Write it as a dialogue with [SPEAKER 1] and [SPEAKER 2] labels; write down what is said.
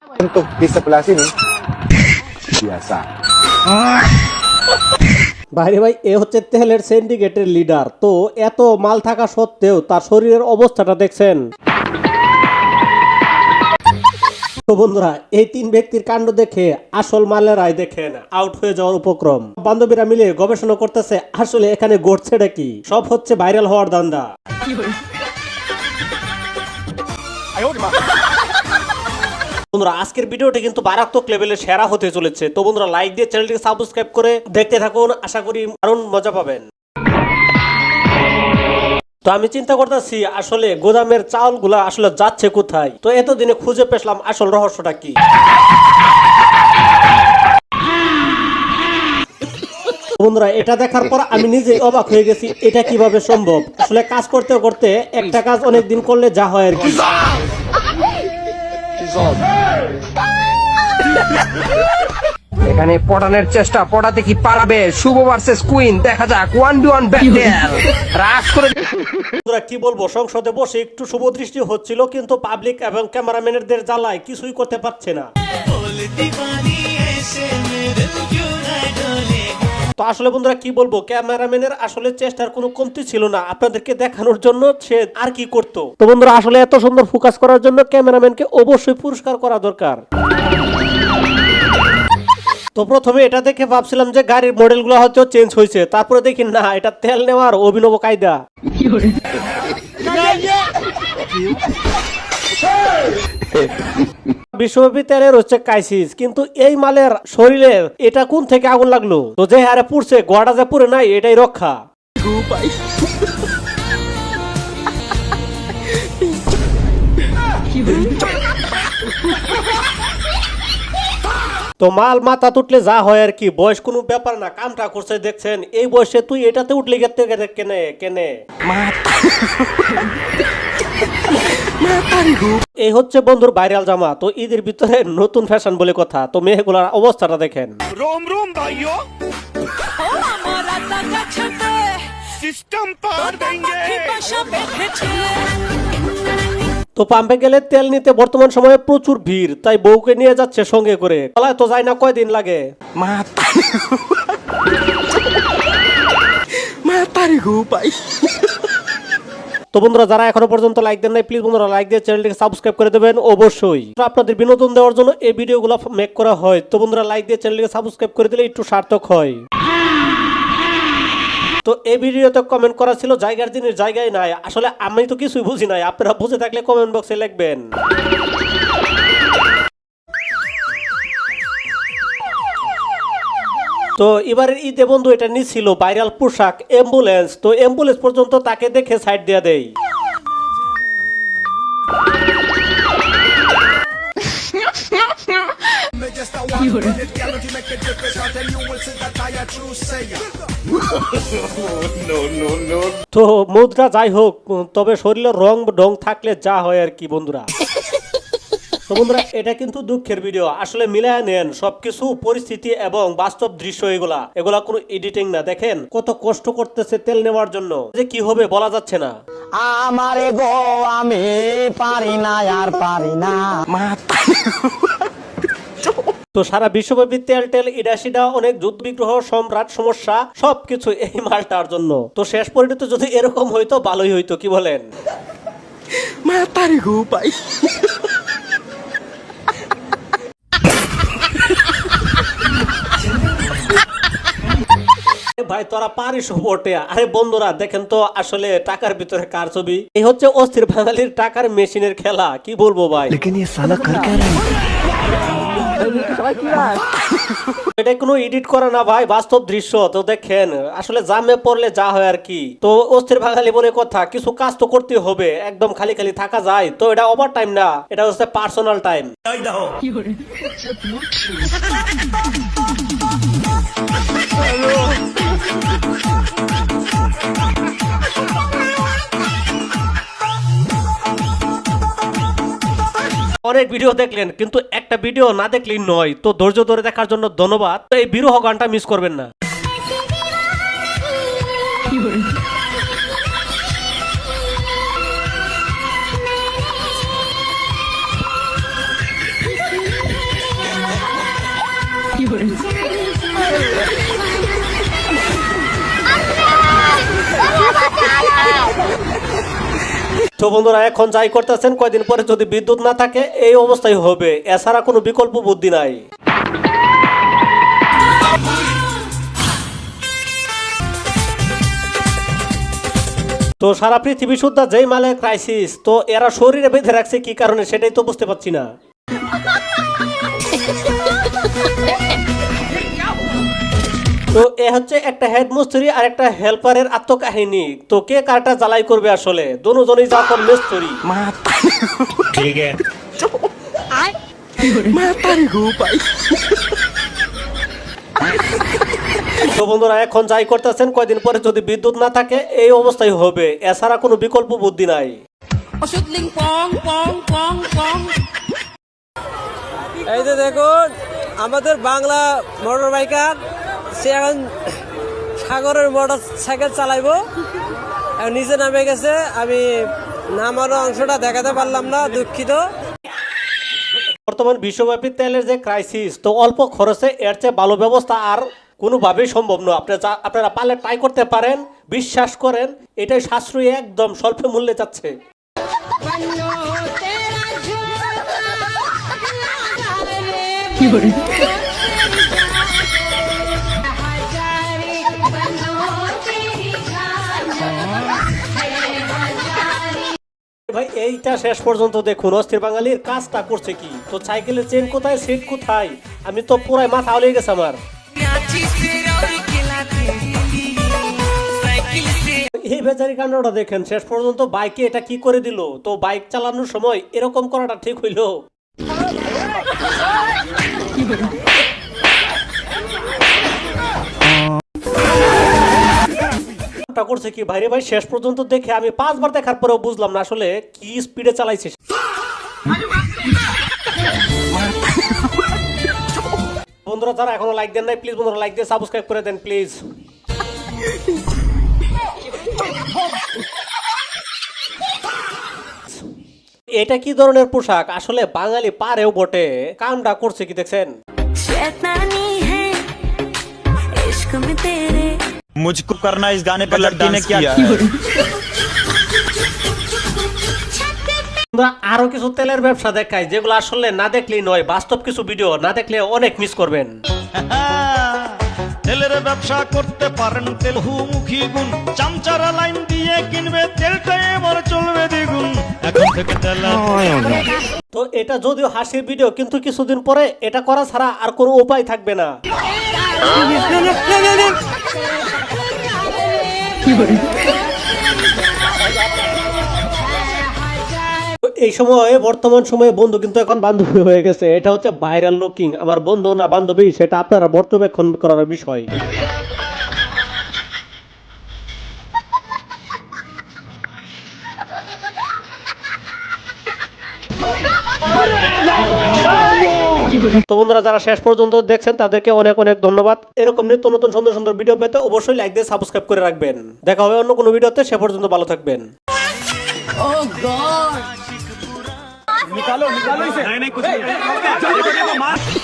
[SPEAKER 1] Untuk di sebelah sini biasa.
[SPEAKER 2] ভাইরে ভাই, এ হচ্ছে তেলের সিন্ডিকেটের লিডার। তো এত মাল থাকা সত্ত্বেও তার শরীরের অবস্থাটা দেখছেন? তো বন্ধুরা, এই তিন ব্যক্তির কাণ্ড দেখে আসল মালেরাই দেখেন আউট হয়ে যাওয়ার উপক্রম। বান্ধবীরা মিলে গবেষণা করতেছে আসলে এখানে ঘটছেটা কি। সব হচ্ছে ভাইরাল হওয়ার ধান্দা। বন্ধুরা, আজকের ভিডিওটা কিন্তু মারাত্মক লেভেলের সেরা হতে চলেছে। তো বন্ধুরা, লাইক দিয়ে চ্যানেলটিকে সাবস্ক্রাইব করে দেখতে থাকুন, আশা করি দারুণ মজা পাবেন। তো আমি চিন্তা করতেছি আসলে গোদামের চাউলগুলা আসলে যাচ্ছে কোথায়। তো এতদিনে খুঁজে পেলাম আসল রহস্যটা কি। বন্ধুরা, এটা দেখার পর আমি নিজে অবাক হয়ে গেছি, এটা কিভাবে সম্ভব। আসলে কাজ করতে করতে একটা কাজ অনেকদিন করলে যা হয় আর কি।
[SPEAKER 3] এখানে পড়ানোর চেষ্টা, পড়াতে কি পারবে? শুভ ভার্সেস কুইন, দেখা যাক 1v1 ব্যাটেল। রাশ করে
[SPEAKER 2] বন্ধুরা, কি বলবো, সংসদে বসে একটু শুভ দৃষ্টি হচ্ছিল, কিন্তু পাবলিক এবং ক্যামেরাম্যানদের জ্বালায় কিছুই করতে পারছে না। তো আসলে বন্ধুরা, কি বলবো, ক্যামেরাম্যানের আসলে চেষ্টার কোনো কমতি ছিল না আপনাদেরকে দেখানোর জন্য। সে আর কি করতো। তো বন্ধুরা, আসলে এত সুন্দর ফোকাস করার জন্য ক্যামেরাম্যানকে অবশ্যই পুরস্কার করা দরকার। তো প্রথমে এটা দেখে ভাবছিলাম যে গাড়ির মডেলগুলো হয়তো চেঞ্জ হয়েছে, তারপরে দেখি না, এটা তেল নেওয়ার অভিনব কায়দা। বিশ্বব্যাপী তেলের হচ্ছে ক্রাইসিস, কিন্তু এই মালের শরীরে এটা কোন থেকে আগুন লাগলো? তো যে হারে পুড়ছে, গোয়াটা যে পুড়ে নাই, এটাই রক্ষা। তো মাল মাথা তুটলে যা হয় আর কি, বয়স কোনো ব্যাপার না। কামটা করছে দেখছেন, এই বয়সে তুই এটাতে উঠলে গেতে কেনে কেনে। এই হচ্ছে বন্ধুর ভাইরাল জামা। তো ঈদের ভিতরে নতুন ফ্যাশন বলে কথা। তো মেয়েগুলার অবস্থাটা দেখেন।
[SPEAKER 4] रोम रोम भाइयों सिस्टम पार देंगे।
[SPEAKER 2] তো পাম্পে গেলে তেল নিতে বর্তমান সময়ে প্রচুর ভিড়, তাই বউকে নিয়ে যাচ্ছে সঙ্গে করে। বলায় তো যায় না, কয়দিন লাগে। তো বন্ধুরা, যারা এখনো পর্যন্ত লাইক দেন নাই, প্লিজ বন্ধুরা লাইক দিয়ে চ্যানেলটিকে সাবস্ক্রাইব করে দেবেন অবশ্যই। আপনাদের বিনোদন দেওয়ার জন্য এই ভিডিওগুলো মেক করা হয়। তো বন্ধুরা, লাইক দিয়ে চ্যানেলটিকে সাবস্ক্রাইব করে দিলে একটু সার্থক হয়। তো এই ভিডিওতে কমেন্ট করা ছিল জায়গার জিনিস জায়গায় নাই। আসলে আমি তো কিছুই বুঝি নাই, আপনারা বুঝে থাকলে কমেন্ট বক্সে লিখবেন। তো এবারের ঈদে বন্ধু এটা নিছিল ভাইরাল পোশাক অ্যাম্বুলেন্স। তো অ্যাম্বুলেন্স পর্যন্ত তাকে দেখে সাইড দিয়ে দেয়। তো মুদ্রা যাই হোক, তবে শরীরের রং ঢং থাকলে যা হয় আর কি বন্ধুরা। তো বন্ধুরা, এটা কিন্তু দুঃখের ভিডিও। আসলে মিলায় নেন সবকিছু, পরিস্থিতি এবং বাস্তব দৃশ্য। এগুলা কোনো এডিটিং না। দেখেন কত কষ্ট করতেছে তেল নেওয়ার জন্য, যে কি হবে বলা যাচ্ছে না।
[SPEAKER 5] আমারে গো আমি পারি না আর পারি না।
[SPEAKER 2] তো সারা বিশ্বব্যাপী তেল টেল ইডাসিডা অনেক যুদ্ধ বিগ্রহ সম্রাট সমস্যা সবকিছু এই মালটার জন্য। তো শেষ পরিণত যদি এরকম হইতো ভালোই হইতো, কি বলেন? ভাই তোরা পারিস বটে। আরে বন্ধুরা, দেখেন তো আসলে টাকার ভিতরে কার ছবি। এই হচ্ছে অস্থির বাঙালির টাকার মেশিনের খেলা। কি বলবো ভাই, এটা কোনো এডিট করা না ভাই, বাস্তব দৃশ্য। তো দেখেন আসলে জামে পড়লে যা হয় আর কি। তো অস্থির বাঙালি বলে কথা, কিছু কাজ তো করতে হবে, একদম খালি খালি থাকা যায়? তো এটা ওভার টাইম না, এটা হচ্ছে পার্সোনাল টাইম। অনেক ভিডিও দেখলেন, কিন্তু একটা ভিডিও না দেখলেই নয়। তো ধৈর্য ধরে দেখার জন্য ধন্যবাদ। তো এই বিরহ গানটা মিস করবেন না। তো বন্ধুরা এখন যাই করতেছেন, কয়দিন পরে যদি বিদ্যুৎ না থাকে এই অবস্থাই হবে, এছাড়া কোনো বিকল্প বুদ্ধি নাই। তো সারা পৃথিবী শুদ্ধা যেই মালে ক্রাইসিস, তো এরা শরীরে বেঁধে রাখছে কি কারণে সেটাই তো বুঝতে পারছি না। তো এ হচ্ছে একটা হেড মিস্ত্রি আর একটা হেল্পারের আত্মকাহিনী। তো কে কারটা জ্বালাই করবে আসলে, দুজনেই যখন মিস্ত্রি। তো বন্ধুরা এখন যাই করতেছেন, কয়দিন পরে যদি বিদ্যুৎ না থাকে এই অবস্থাই হবে, এছাড়া কোনো বিকল্প বুদ্ধি নাই।
[SPEAKER 6] এই যে দেখুন আমাদের বাংলা মোটর বাইকার, সে এখন সাগরের মোটর সাইকেল চালাইবো, এখন নিচে নামে গেছে। আমি নামানো অংশটা দেখাতে পারলাম না, দুঃখিত।
[SPEAKER 2] বর্তমান বিশ্বব্যাপী তেলের যে ক্রাইসিস, তো অল্প খরচে এর চেয়ে ভালো ব্যবস্থা আর কোনোভাবেই সম্ভব নয়। আপনারা পারলে ট্রাই করতে পারেন, বিশ্বাস করেন এটাই সাশ্রয়ী, একদম স্বল্প মূল্যে যাচ্ছে। ভাই এইটা শেষ পর্যন্ত দেখুন, অস্থির বাঙালির কাজটা করছে কি। তো সাইকেলের চেন কোথায়, সিট কোথায়, আমি তো পুরাই মাথা হয়ে গেছে আমার। এই বেচারি কাণ্ডটা দেখেন, শেষ পর্যন্ত বাইকে এটা কি করে দিল। তো বাইক চালানোর সময় এরকম করাটা ঠিক হইল? করছে কি ভাইরে ভাই, শেষ পর্যন্ত দেখে আমি 5 বার দেখার পরেও বুঝলাম না আসলে কি স্পিডে চালাইছে। বন্ধুরা যারা এখনো লাইক দেন নাই, প্লিজ বন্ধুরা লাইক দিয়ে সাবস্ক্রাইব করে দেন প্লিজ। এটা কি ধরনের পোশাক, আসলে বাঙালি পারেও বটে। কামটা করছে কি দেখছেন?
[SPEAKER 7] मुझको करना इस गाने पर लड़की ने क्या किया?
[SPEAKER 2] আরো কিছু তেলের ব্যবসা দেখাই, যেগুলো আসলে না দেখলেই নয়, বাস্তব কিছু ভিডিও না দেখলে অনেক মিস করবেন।
[SPEAKER 7] তেলের ব্যবসা করতে পারেন, তেল বহুমুখী গুণ, চামচারা লাইন দিয়ে কিনবে তেলটা এবার চলবে দ্বিগুণ। এখন থেকে তেল।
[SPEAKER 2] তো এটা যদিও হাসির ভিডিও, কিন্তু কিছুদিন পরে এটা করা ছাড়া আর কোনো উপায় থাকবে না। এই সময়ে বর্তমান সময়ে বন্ধু কিন্তু এখন বান্ধবী হয়ে গেছে। এটা হচ্ছে ভাইরাল লুকিং। আমার বন্ধু না বান্ধবী সেটা আপনারা পর্যবেক্ষণ করার বিষয়। তো বন্ধুরা যারা শেষ পর্যন্ত দেখছেন তাদেরকে অনেক অনেক ধন্যবাদ। এরকম নিত্য নতুন সুন্দর সুন্দর ভিডিও পেতে অবশ্যই লাইক দিয়ে সাবস্ক্রাইব করে রাখবেন। দেখা হবে অন্য কোনো ভিডিওতে, সে পর্যন্ত ভালো থাকবেন।
[SPEAKER 4] निकालो निकालो इसे नहीं नहीं कुछ नहीं